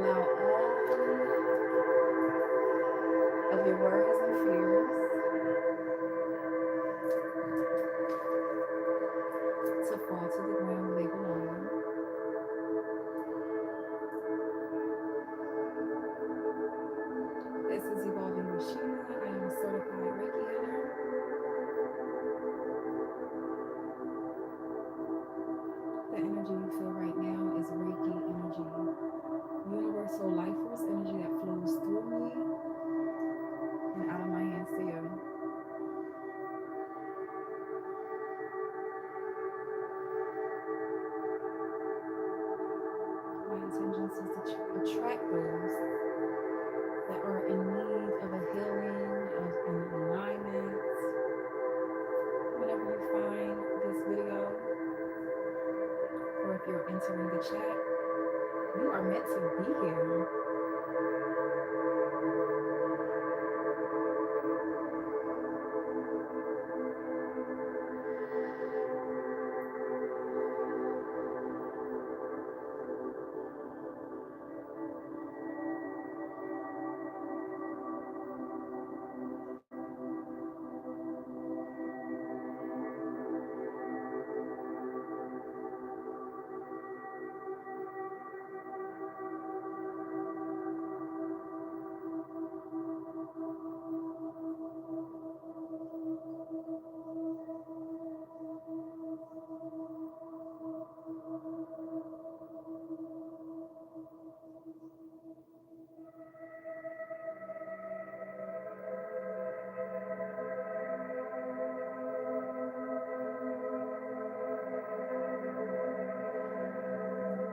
Allow all of your worries and fears to fall to the ground where they belong. This is Evolving with Sheenia. I am a certified Reiki healer. The energy you feel right now is Reiki energy, universal life force energy that flows through me and out of my hands to you. My intention is to attract those that are in need of a healing, of an alignment. Whenever you find this video, or if you're entering the chat, you are meant to be here.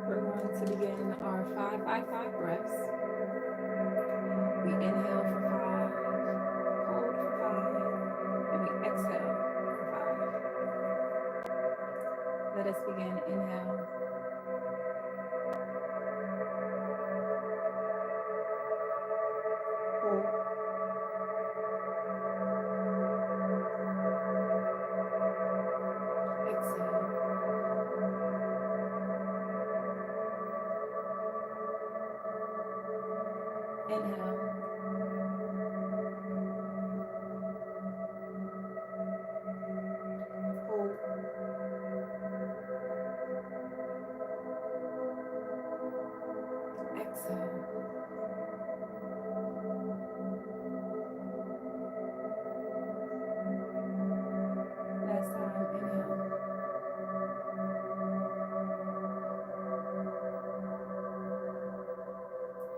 We're going to begin our 5-by-5 breaths. We inhale for 5, hold for 5, and we exhale for 5. Let us begin. Inhale. Hold. Exhale. Inhale. Hold. Exhale. Last time. Inhale.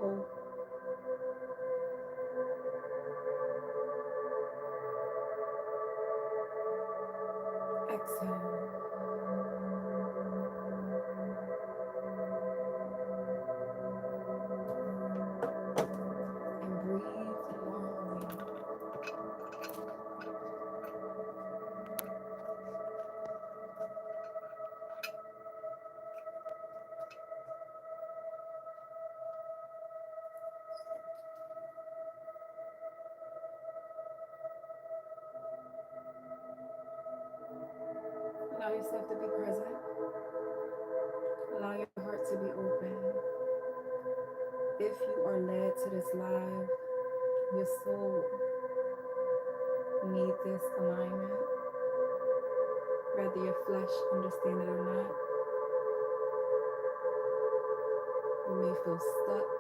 Hold. Exhale. And breathe normally. Allow yourself to be present. Allow your heart to be open. If you are led to this live, your soul needs this alignment, whether your flesh understand it or not. You may feel stuck,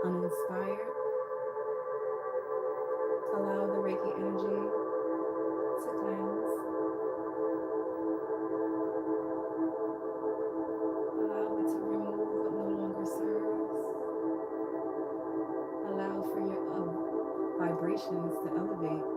uninspired. Allow the Reiki energy to cleanse. Allow it to remove what no longer serves. Allow for your vibrations to elevate.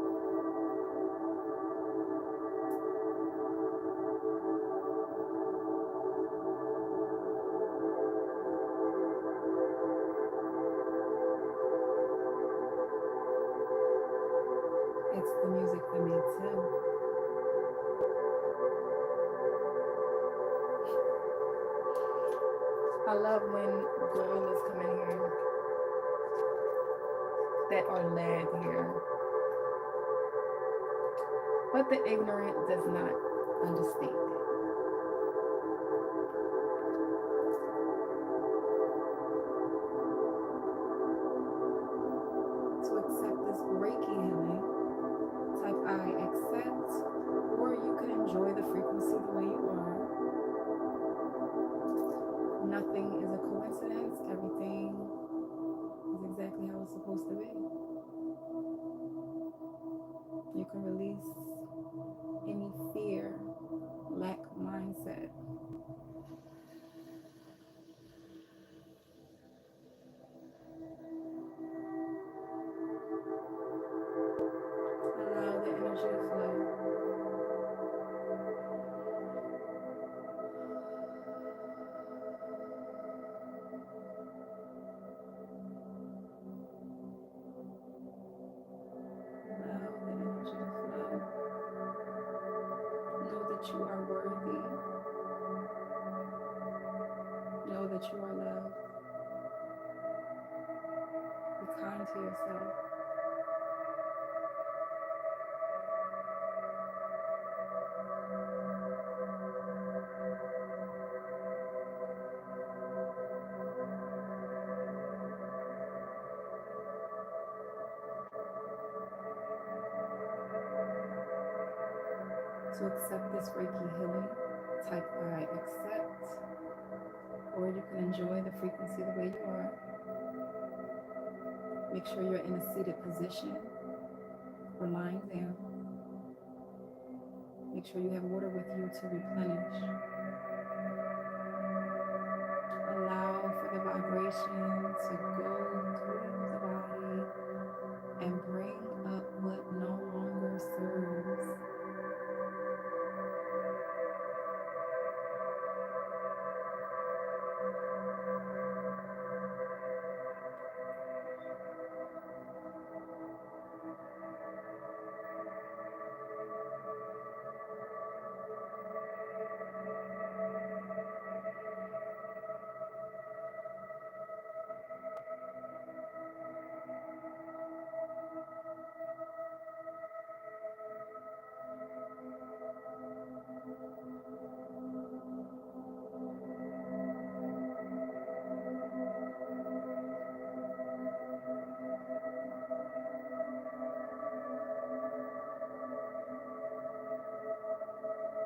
It's the music for me too. I love when gorillas come in here that are led here. But the ignorant does not understand it. Reiki Healing, type I accept, or you can enjoy the frequency the way you are. Nothing is a coincidence. Everything is exactly how it's supposed to be. You can release any fear, lack mindset. Allow the energy to flow. Allow the energy to flow. Know that you are worthy. Know that you are loved. Be kind to yourself. To accept this Reiki healing, type I accept, or you can enjoy the frequency the way you are. Make sure you're in a seated position or lying down. Make sure you have water with you to replenish. Allow for the vibration to go through the body and bring up what no longer serves.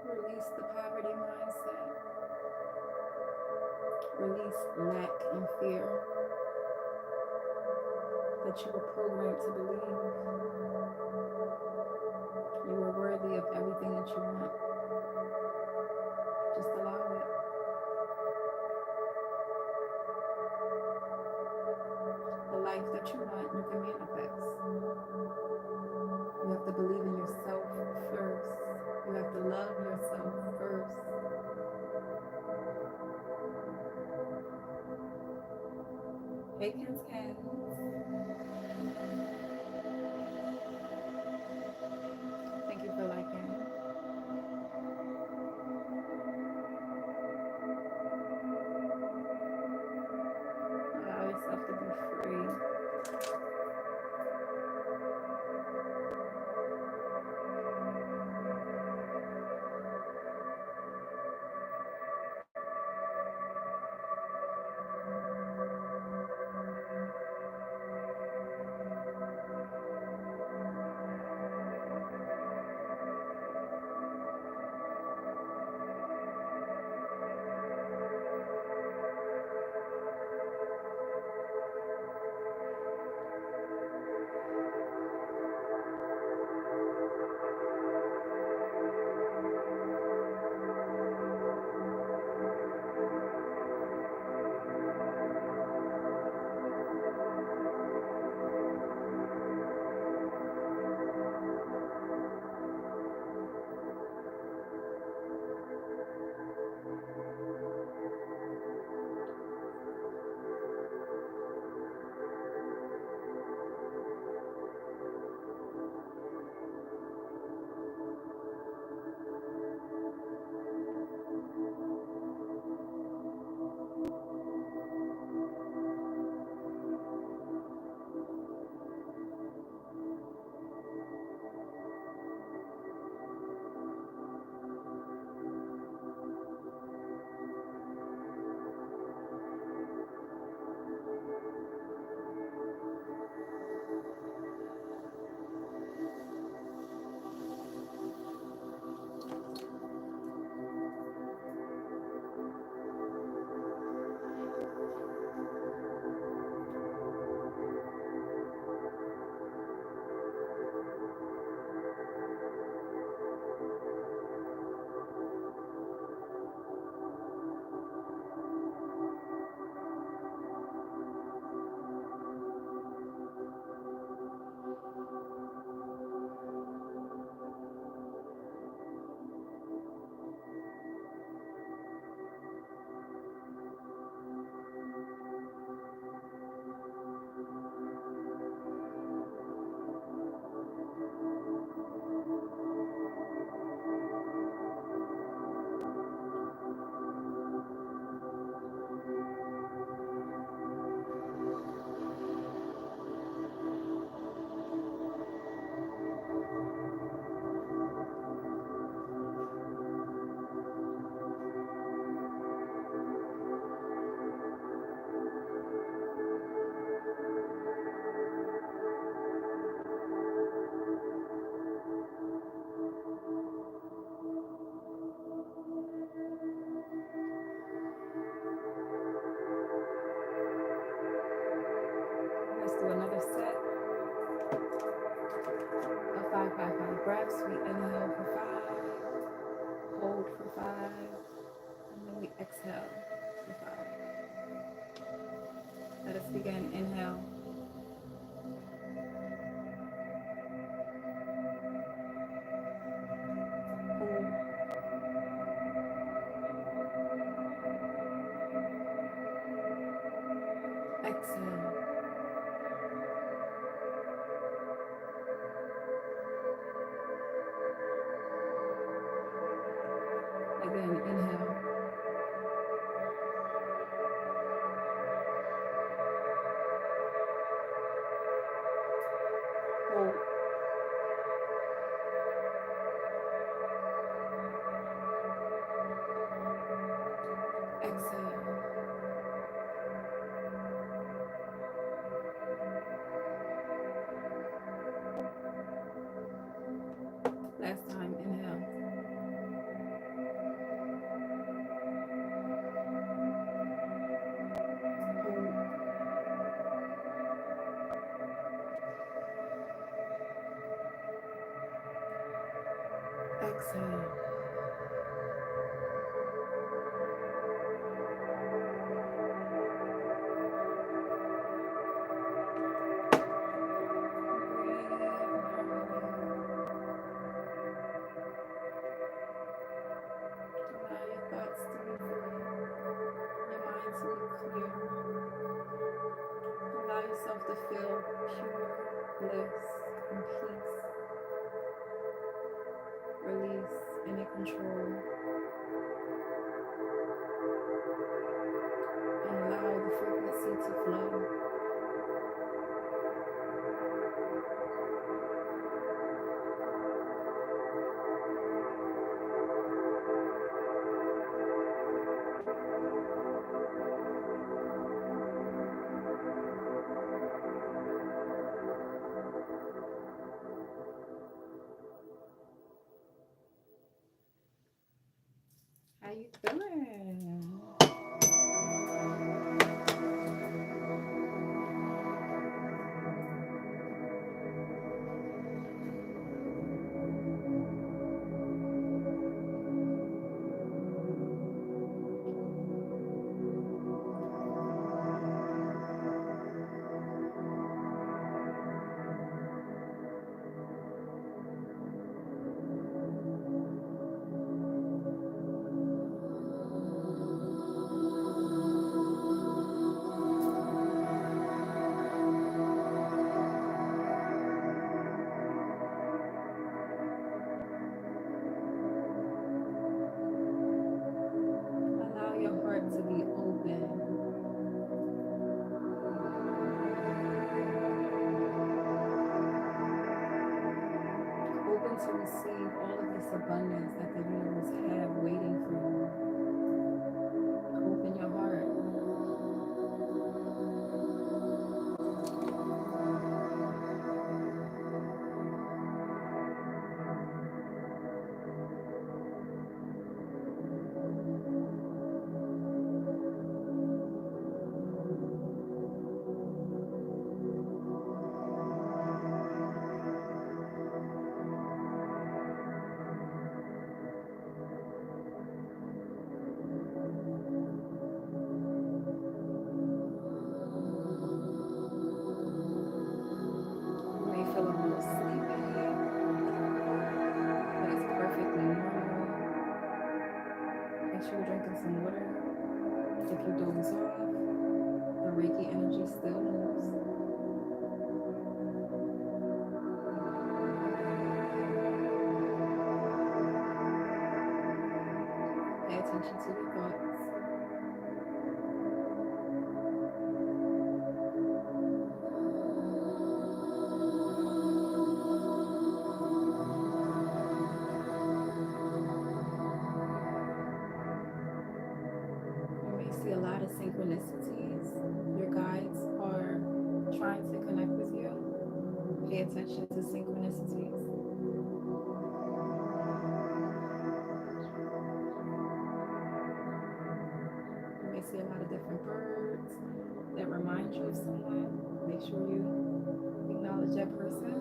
Release the poverty mindset. Release lack and fear that you were programmed to believe. You are worthy of everything that you want. Just allow it. The life that you want, you can manifest. You have to believe in yourself first. You have to love yourself first. Hey, Kens. Thank you for liking. Allow yourself to be free. do another set of 5 breaths. We inhale for 5, hold for 5, and then we exhale for 5. Let us begin. Inhale. Hold. Exhale. Again, inhale. Hold. Exhale. Last time, inhale. Hold. Exhale. Allow your thoughts to be free, your mind to be clear. Allow yourself to feel pure bliss and peace, release, and control. And allow the frequency to flow. How you feeling? Allow your heart to be open. Open to receive all of this abundance that the universe have waiting for you. Open your heart. You may feel a little sleepy, but it's perfectly normal. Make sure you're drinking some water. If you doze off, the Reiki energy still moves. Pay attention to your thoughts. You may see a lot of synchronicities. Your guides are trying to connect with you. Pay attention to synchronicities. You may see a lot of different birds that remind you of someone. Make sure you acknowledge that person.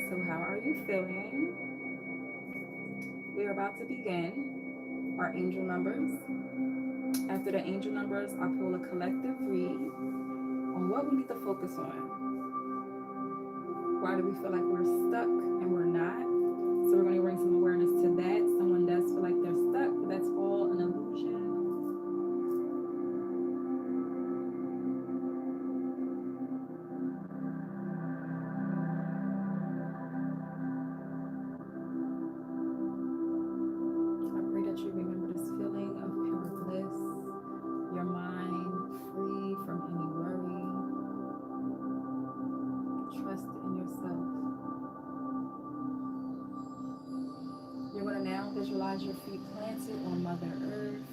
So how are you feeling? We're about to begin our angel numbers. After the angel numbers, I pull a collective read on what we need to focus on. Why do we feel like we're stuck and we're not? So we're going to bring some awareness to that. Someone does feel like they're stuck, but that's all an illusion. I pray that you remember this feeling of pure bliss, your mind free from any worry, trust in yourself. You're going to now visualize your feet planted on Mother Earth.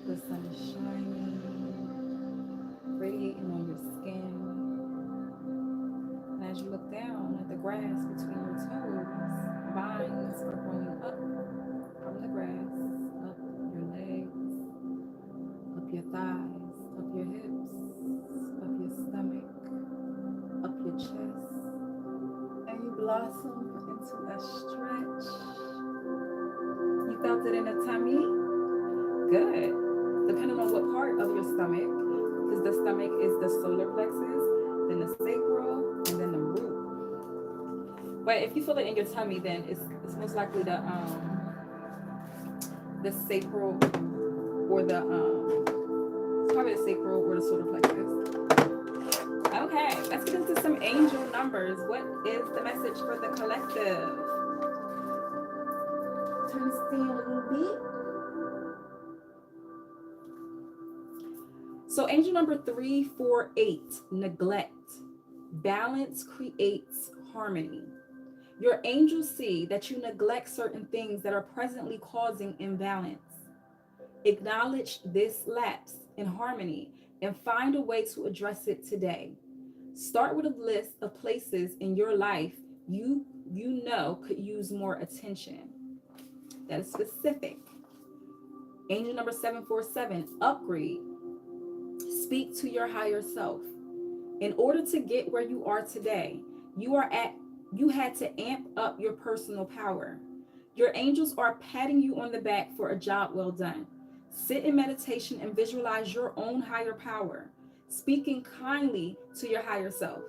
The sun is shining, radiating on your skin. And as you look down at the grass between your toes, vines are growing up from the grass, up your legs, up your thighs, up your hips, up your stomach, up your chest. And you blossom into a stretch. You felt it in the tummy? Good. Depending on what part of your stomach, because the stomach is the solar plexus, then the sacral, and then the root. But if you feel it in your tummy, then it's most likely the sacral or the it's probably the sacral or the solar plexus. Okay, let's get into some angel numbers. What is the message for the collective? Turn the screen a little bit. So angel number 348, neglect. Balance creates harmony. Your angels see that you neglect certain things that are presently causing imbalance. Acknowledge this lapse in harmony and find a way to address it today. Start with a list of places in your life you know could use more attention. That is specific. Angel number 747, upgrade. Speak to your higher self. In order to get where you are today, you had to amp up your personal power. Your angels are patting you on the back for a job well done. Sit in meditation and visualize your own higher power, speaking kindly to your higher self.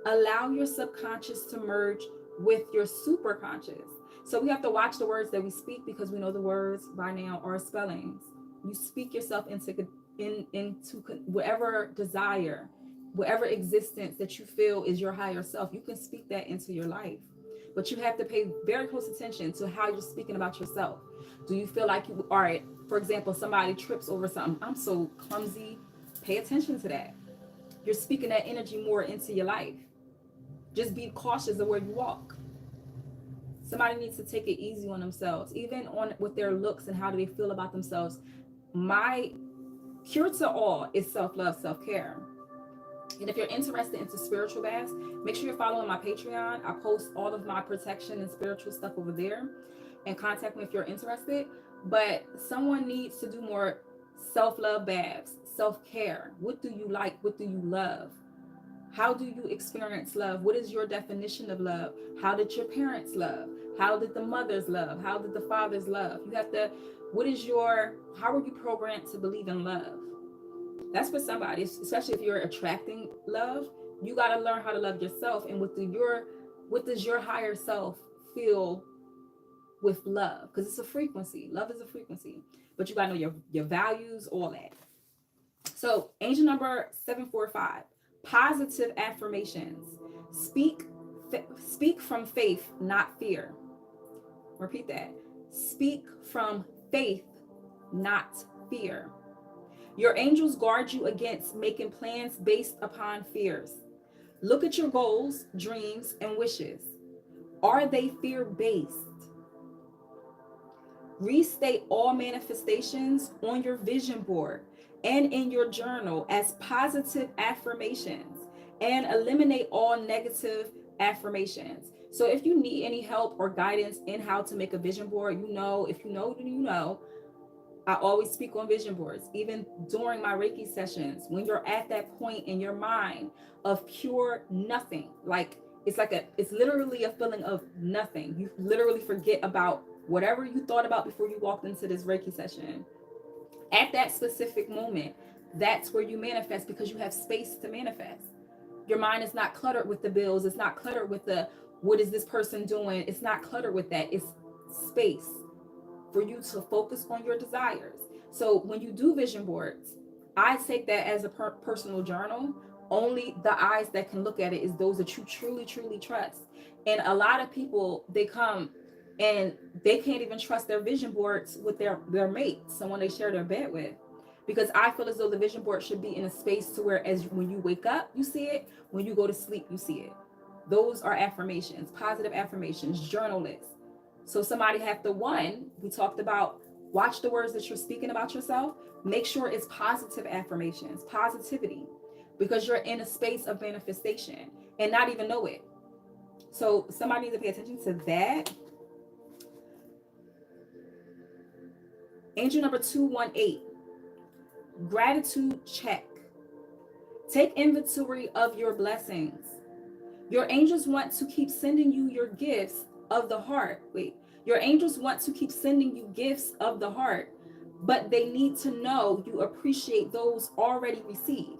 Allow your subconscious to merge with your superconscious. So we have to watch the words that we speak because we know the words by now are spellings. You speak yourself into whatever desire, whatever existence that you feel is your higher self. You can speak that into your life, but you have to pay very close attention to how you're speaking about yourself. Do you feel like you are, for example, somebody trips over something? I'm so clumsy. Pay attention to that. You're speaking that energy more into your life. Just be cautious of where you walk. Somebody needs to take it easy on themselves, even on with their looks and how do they feel about themselves. My cure to all is self-love, self-care. And if you're interested into spiritual baths, make sure you're following my Patreon. I post all of my protection and spiritual stuff over there, and contact me if you're interested. But someone needs to do more self-love baths, self-care. What do you like? What do you love? How do you experience love? What is your definition of love? How did your parents love? How did the mothers love? How did the fathers love? You have to, how are you programmed to believe in love? That's for somebody, especially if you're attracting love. You got to learn how to love yourself. And what does your higher self feel with love? Because it's a frequency. Love is a frequency. But you got to know your values, all that. So angel number 745, positive affirmations. Speak from faith, not fear. Repeat that. Speak from faith, not fear. Your angels guard you against making plans based upon fears. Look at your goals, dreams, and wishes. Are they fear-based? Restate all manifestations on your vision board and in your journal as positive affirmations, and eliminate all negative affirmations. So if you need any help or guidance in how to make a vision board, if you know, I always speak on vision boards, even during my Reiki sessions. When you're at that point in your mind of pure nothing, it's literally a feeling of nothing. You literally forget about whatever you thought about before you walked into this Reiki session. At that specific moment, that's where you manifest, because you have space to manifest. Your mind is not cluttered with the bills. It's not cluttered with the, what is this person doing? It's not cluttered with that. It's space for you to focus on your desires. So when you do vision boards, I take that as a personal journal. Only the eyes that can look at it is those that you truly, truly trust. And a lot of people, they come and they can't even trust their vision boards with their mate, someone they share their bed with. Because I feel as though the vision board should be in a space to where, as when you wake up, you see it. When you go to sleep, you see it. Those are affirmations, positive affirmations, journal it. So somebody have to, we talked about, watch the words that you're speaking about yourself. Make sure it's positive affirmations, positivity, because you're in a space of manifestation and not even know it. So somebody needs to pay attention to that. Angel number 218, gratitude check. Take inventory of your blessings. Your angels want to keep sending you your gifts of the heart. Your angels want to keep sending you gifts of the heart, but they need to know you appreciate those already received.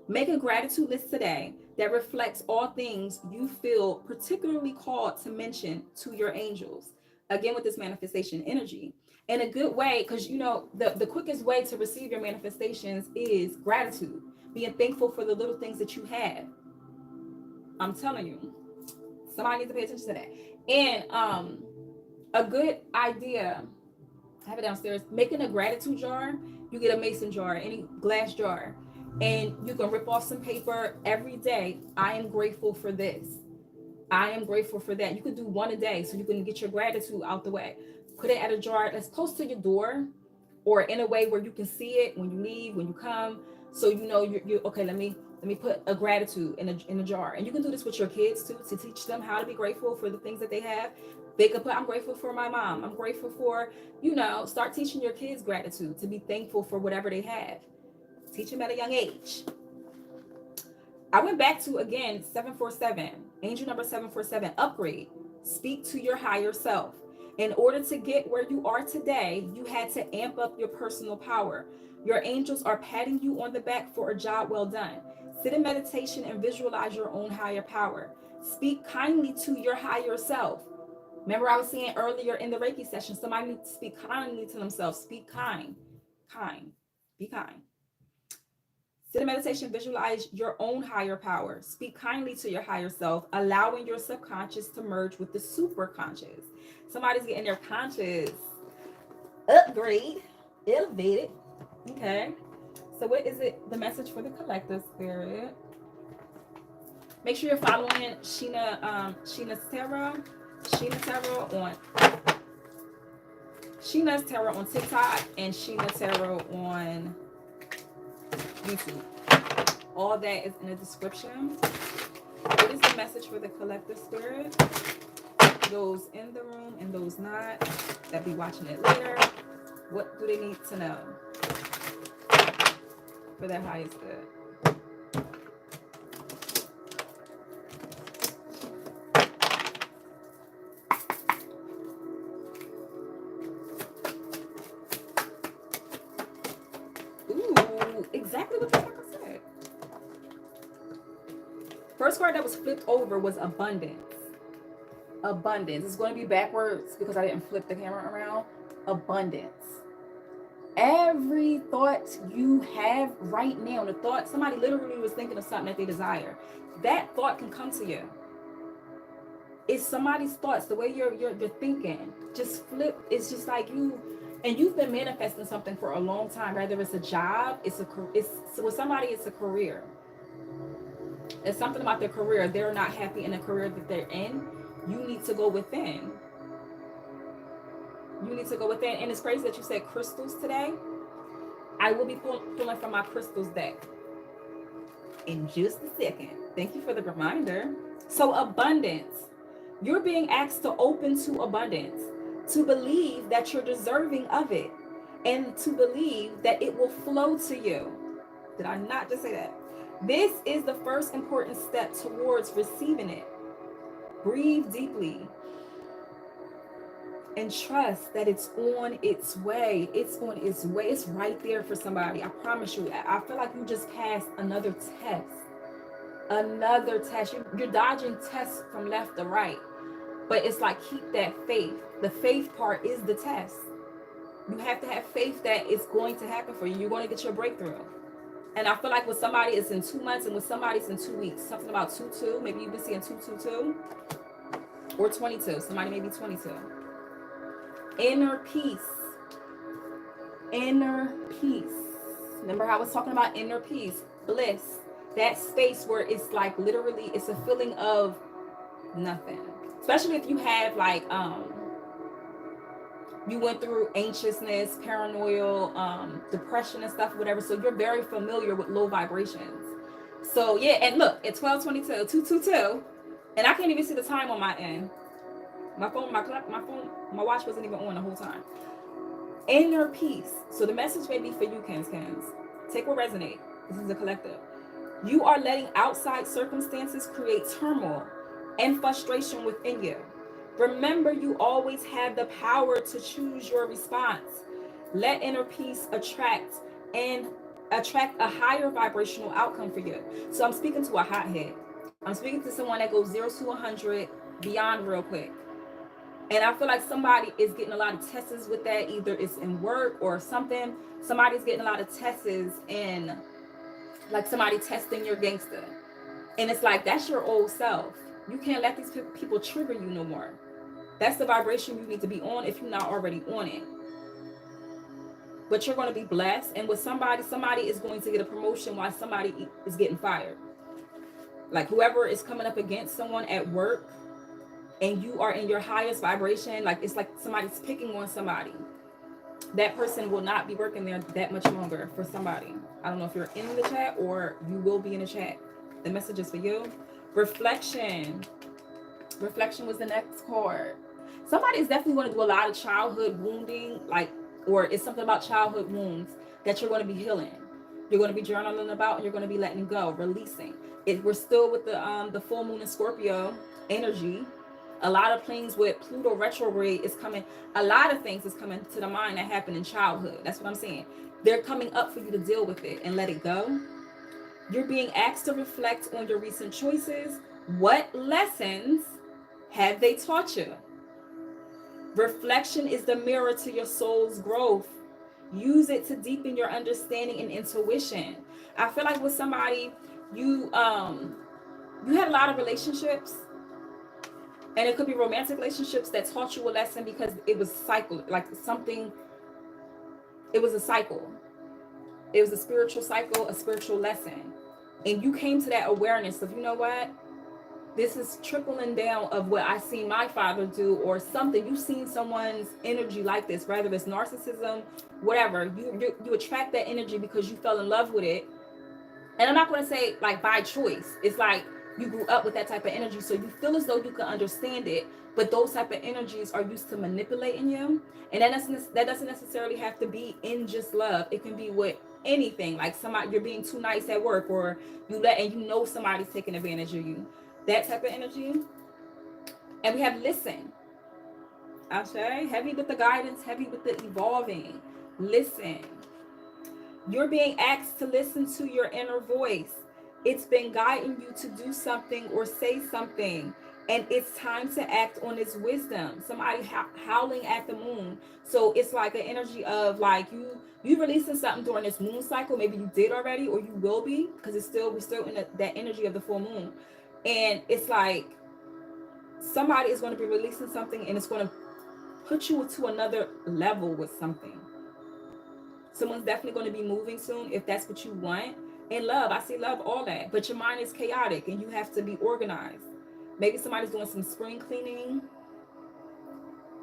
Make a gratitude list today that reflects all things you feel particularly called to mention to your angels. Again, with this manifestation energy. In a good way, because the quickest way to receive your manifestations is gratitude, being thankful for the little things that you have. I'm telling you, somebody needs to pay attention to that. And a good idea, I have it downstairs, making a gratitude jar. You get a mason jar, any glass jar, and you can rip off some paper every day. I am grateful for this. I am grateful for that. You can do one a day so you can get your gratitude out the way. Put it at a jar that's close to your door, or in a way where you can see it when you leave, when you come, so you're okay. Let me put a gratitude in a jar. And you can do this with your kids too, to teach them how to be grateful for the things that they have. They could put, I'm grateful for my mom. I'm grateful for, start teaching your kids gratitude, to be thankful for whatever they have. Teach them at a young age. I went back to, again, 747, angel number 747, upgrade. Speak to your higher self. In order to get where you are today, you had to amp up your personal power. Your angels are patting you on the back for a job well done. Sit in meditation and visualize your own higher power. Speak kindly to your higher self. Remember I was saying earlier in the Reiki session, somebody needs to speak kindly to themselves. Speak kind. Be kind. Sit in meditation, visualize your own higher power. Speak kindly to your higher self, allowing your subconscious to merge with the super conscious. Somebody's getting their conscious upgrade, elevated. Okay. So what is it? The message for the collective spirit. Make sure you're following Sheena's Tarot on TikTok and Sheena Tarot on YouTube. All that is in the description. What is the message for the collective spirit? Those in the room and those not, that be watching it later. What do they need to know for their highest good? Ooh, exactly what the fuck I said. First card that was flipped over was abundance. Abundance. It's going to be backwards because I didn't flip the camera around. Abundance. Every thought you have right now, the thought, somebody literally was thinking of something that they desire, that thought can come to you. it's somebody's thoughts, the way you're thinking. Just flip. It's just like you've been manifesting something for a long time. Whether it's a job, it's so with somebody, it's a career. It's something about their career. They're not happy in the career that they're in. You need to go within. You need to go within. And it's crazy that you said crystals today. I will be pulling from my crystals deck in just a second. Thank you for the reminder. So abundance. You're being asked to open to abundance, to believe that you're deserving of it, and to believe that it will flow to you. Did I not just say that? This is the first important step towards receiving it. Breathe deeply and trust that it's on its way. It's on its way. It's right there for somebody. I promise you. I feel like you just passed another test. Another test. You're dodging tests from left to right. But it's like, keep that faith. The faith part is the test. You have to have faith that it's going to happen for you. You're going to get your breakthrough. And I feel like with somebody it's in 2 months and with somebody it's in 2 weeks. Something about 2-2. Maybe you've been seeing 2-2-2 or 22. Somebody may be 22. Inner peace. Inner peace. Remember how I was talking about inner peace, bliss. That space where it's like literally it's a feeling of nothing. Especially if you have like you went through anxiousness, paranoia, depression and stuff, whatever. So you're very familiar with low vibrations. So yeah, and look, at 12:22, 222, and I can't even see the time on my end. My phone, my watch wasn't even on the whole time. Inner peace. So the message may be for you, Kens. Take what resonates. This is a collective. You are letting outside circumstances create turmoil and frustration within you. Remember, you always have the power to choose your response. Let inner peace attract a higher vibrational outcome for you. So I'm speaking to a hothead. I'm speaking to someone that goes 0 to 100 beyond real quick. And I feel like somebody is getting a lot of tests with that. Either it's in work or something. Somebody's getting a lot of tests in, like somebody testing your gangster. And it's like, that's your old self. You can't let these people trigger you no more. That's the vibration you need to be on if you're not already on it. But you're going to be blessed. And with somebody is going to get a promotion while somebody is getting fired. Like whoever is coming up against someone at work and you are in your highest vibration, like it's like somebody's picking on somebody. That person will not be working there that much longer for somebody. I don't know if you're in the chat or you will be in the chat. The message is for you. Reflection. Reflection was the next card. Somebody is definitely going to do a lot of childhood wounding, like, or it's something about childhood wounds that you're going to be healing. You're going to be journaling about, and you're going to be letting go, releasing. We're still with the full moon in Scorpio energy. A lot of things with Pluto retrograde is coming. A lot of things is coming to the mind that happened in childhood. That's what I'm saying. They're coming up for you to deal with it and let it go. You're being asked to reflect on your recent choices. What lessons have they taught you? Reflection is the mirror to your soul's growth. Use it to deepen your understanding and intuition. I feel like with somebody, you had a lot of relationships, and it could be romantic relationships that taught you a lesson because it was cycle, like something. It was a cycle. It was a spiritual cycle, a spiritual lesson, and you came to that awareness of, you know what? This is trickling down of what I seen my father do, or something. You've seen someone's energy like this, whether it's narcissism, whatever. You attract that energy because you fell in love with it. And I'm not going to say like by choice. It's like you grew up with that type of energy, so you feel as though you can understand it. But those type of energies are used to manipulating you, and that doesn't necessarily have to be in just love. It can be with anything, like somebody, you're being too nice at work, or somebody's taking advantage of you. That type of energy. And we have listen. I'll say heavy with the guidance, heavy with the evolving. Listen. You're being asked to listen to your inner voice. It's been guiding you to do something or say something, and it's time to act on its wisdom. Somebody howling at the moon. So it's like an energy of like you releasing something during this moon cycle. Maybe you did already, or you will be, because we're still in that energy of the full moon. And it's like somebody is going to be releasing something, and it's going to put you to another level with something. Someone's definitely going to be moving soon if that's what you want. And love, I see love, all that. But your mind is chaotic and you have to be organized. Maybe somebody's doing some spring cleaning,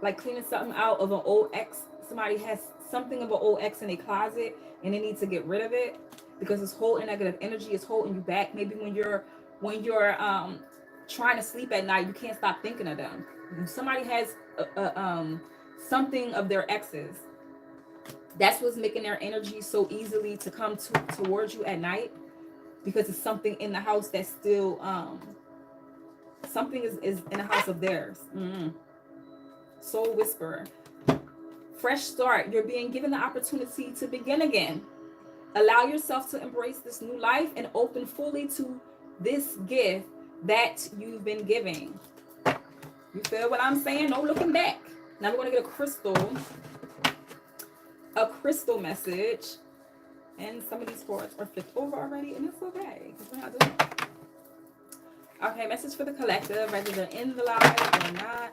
like cleaning something out of an old ex. Somebody has something of an old ex in a closet and they need to get rid of it because it's holding negative energy. It's holding you back. Maybe when you're trying to sleep at night, you can't stop thinking of them. Somebody has something of their exes. That's what's making their energy so easily to come towards you at night, because it's something in the house that's still something is in the house of theirs. Soul whisperer. Fresh start. You're being given the opportunity to begin again. Allow yourself to embrace this new life and open fully to this gift that you've been giving. You feel what I'm saying? No looking back. Now we're going to get a crystal message. And some of these cards are flipped over already, and it's okay, because we're not doing it. Okay, message for the collective, whether they're in the live or not.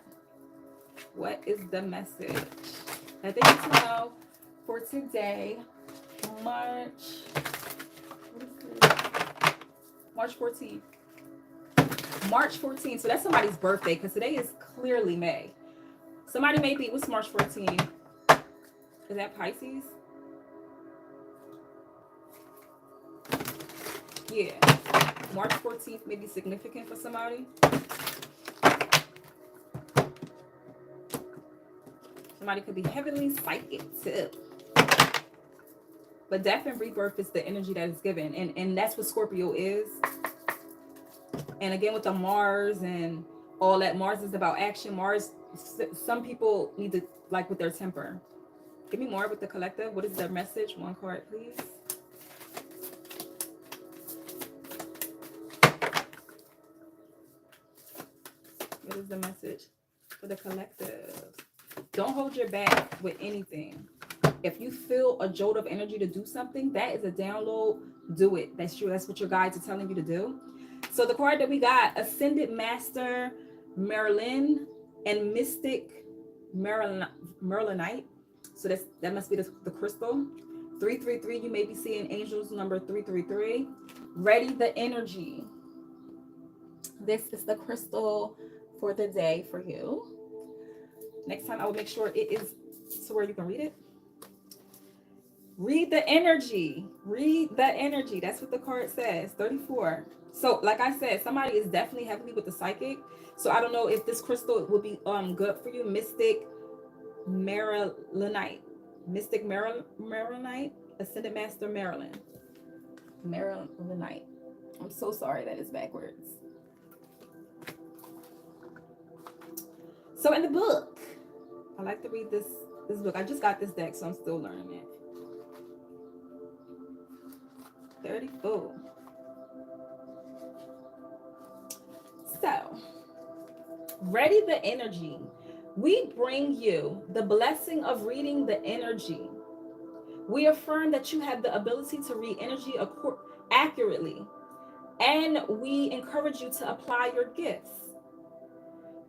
What is the message that they need to know for today, March 14th. March 14th. So that's somebody's birthday, because today is clearly May. Somebody may be, what's March 14th? Is that Pisces? Yeah. March 14th may be significant for somebody. Somebody could be heavily psychic too. But death and rebirth is the energy that is given. And that's what Scorpio is. And again, with the Mars and all that, Mars is about action. Mars, some people need to, like with their temper. Give me more with the collective. What is their message? One card, please. What is the message for the collective? Don't hold your back with anything. If you feel a jolt of energy to do something, that is a download. Do it. That's true. That's what your guides are telling you to do. So the card that we got, Ascended Master Merlin and Mystic Merlinite. So that must be the crystal. 333. You may be seeing angels number 333. Ready the energy. This is the crystal for the day for you. Next time I will make sure it is so where you can read it. Read the energy. Read the energy. That's what the card says. 34. So like I said, somebody is definitely heavily with the psychic. So I don't know if this crystal would be good for you. Mystic Marylandite. Mystic Marylandite. Ascended Master Maryland. Marylandite. I'm so sorry that is backwards. So in the book, I like to read this book. I just got this deck, so I'm still learning it. 34. So, ready the energy. We bring you the blessing of reading the energy. We affirm that you have the ability to read energy accurately, and we encourage you to apply your gifts.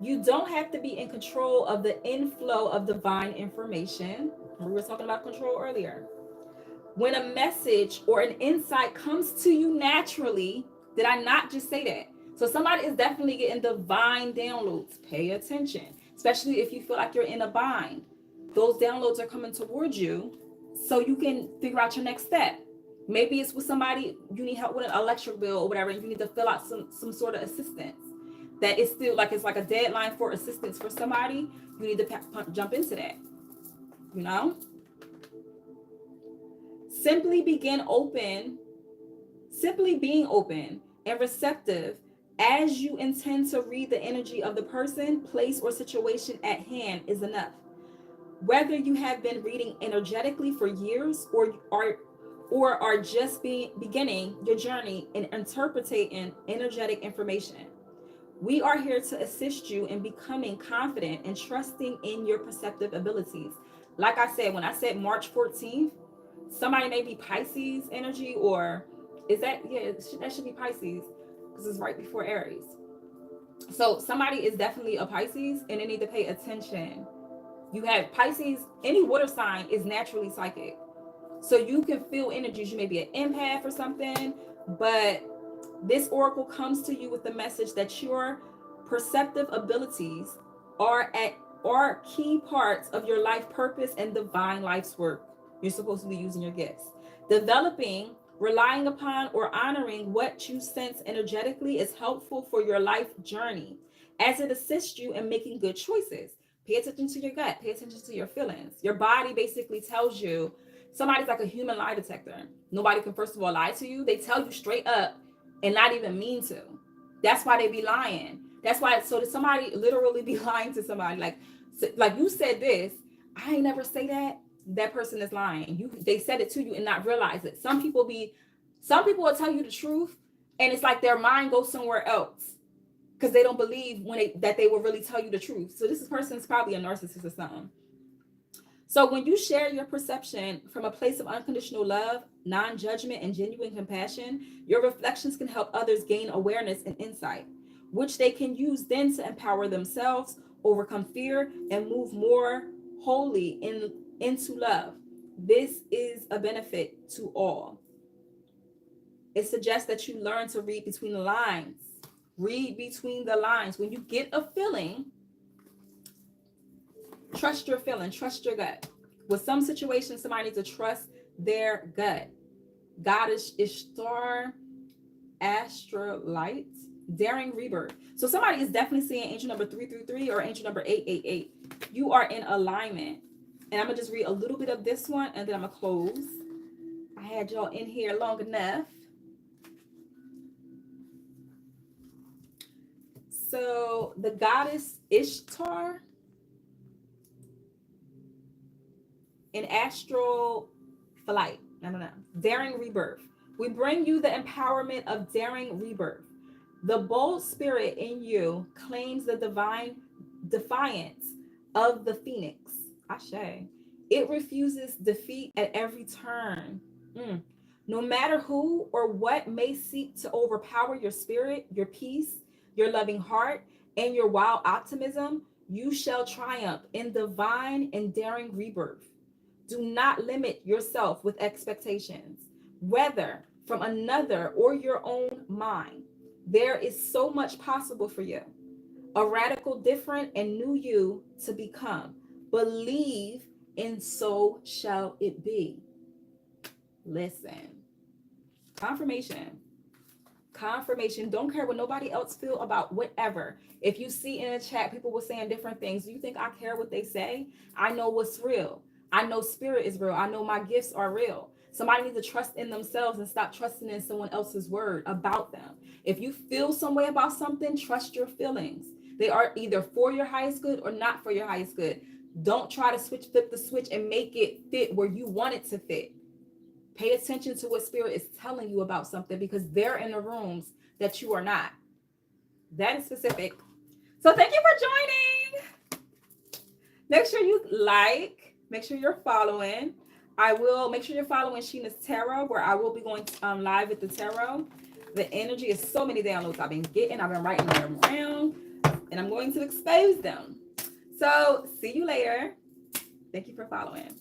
You don't have to be in control of the inflow of divine information. We were talking about control earlier. When a message or an insight comes to you naturally, did I not just say that? So somebody is definitely getting divine downloads. Pay attention, especially if you feel like you're in a bind. Those downloads are coming towards you so you can figure out your next step. Maybe it's with somebody, you need help with an electric bill or whatever, and you need to fill out some sort of assistance. That is still like, it's like a deadline for assistance for somebody. You need to jump into that, you know? Simply being open and receptive as you intend to read the energy of the person, place, or situation at hand is enough. Whether you have been reading energetically for years or are just beginning your journey in interpreting energetic information, we are here to assist you in becoming confident and trusting in your perceptive abilities. Like I said, when I said March 14th, somebody may be Pisces energy, or is that, yeah, that should be Pisces because it's right before Aries. So somebody is definitely a Pisces and they need to pay attention. You have Pisces, any water sign is naturally psychic. So you can feel energies. You may be an empath or something, but this oracle comes to you with the message that your perceptive abilities are key parts of your life purpose and divine life's work. You're supposed to be using your gifts. Developing, relying upon, or honoring what you sense energetically is helpful for your life journey as it assists you in making good choices. Pay attention to your gut, pay attention to your feelings. Your body basically tells you. Somebody's like a human lie detector. Nobody can, first of all, lie to you. They tell you straight up and not even mean to. That's why they be lying. That's why, so that somebody literally be lying to somebody, like you said this, I ain't never say that. That person is lying. They said it to you and not realize it. Some people will tell you the truth, and it's like their mind goes somewhere else because they don't believe that they will really tell you the truth. So this person is probably a narcissist or something. So when you share your perception from a place of unconditional love, non-judgment, and genuine compassion, your reflections can help others gain awareness and insight, which they can use then to empower themselves, overcome fear, and move more wholly into love. This is a benefit to all. It suggests that you learn to read between the lines. Read between the lines. When you get a feeling, trust your feeling, trust your gut. With some situations, somebody needs to trust their gut. Goddess Ishtar, Astrolight, Daring Rebirth. So somebody is definitely seeing angel number 333 or angel number 888. You are in alignment. And I'm going to just read a little bit of this one and then I'm going to close. I had y'all in here long enough. So the goddess Ishtar in astral flight, I don't know, daring rebirth. We bring you the empowerment of daring rebirth. The bold spirit in you claims the divine defiance of the phoenix. Ashe. It refuses defeat at every turn. No matter who or what may seek to overpower your spirit, your peace, your loving heart, and your wild optimism, you shall triumph in divine and daring rebirth. Do not limit yourself with expectations, whether from another or your own mind. There is so much possible for you. A radical, different, and new you to become. Believe, and so shall it be. Listen. Confirmation. Don't care what nobody else feel about whatever. If you see in the chat people were saying different things, you think I care what they say? I know what's real. I know spirit is real. I know my gifts are real. Somebody needs to trust in themselves and stop trusting in someone else's word about them. If you feel some way about something, trust your feelings. They are either for your highest good or not for your highest good. Don't try to flip the switch and make it fit where you want it to fit. Pay attention to what spirit is telling you about something because they're in the rooms that you are not. That is specific. So thank you for joining. Make sure you like, make sure you're following. I will make sure you're following Sheena's Tarot, where I will be going live with the tarot. The energy is so many downloads I've been getting. I've been writing them around, and I'm going to expose them. So see you later. Thank you for following.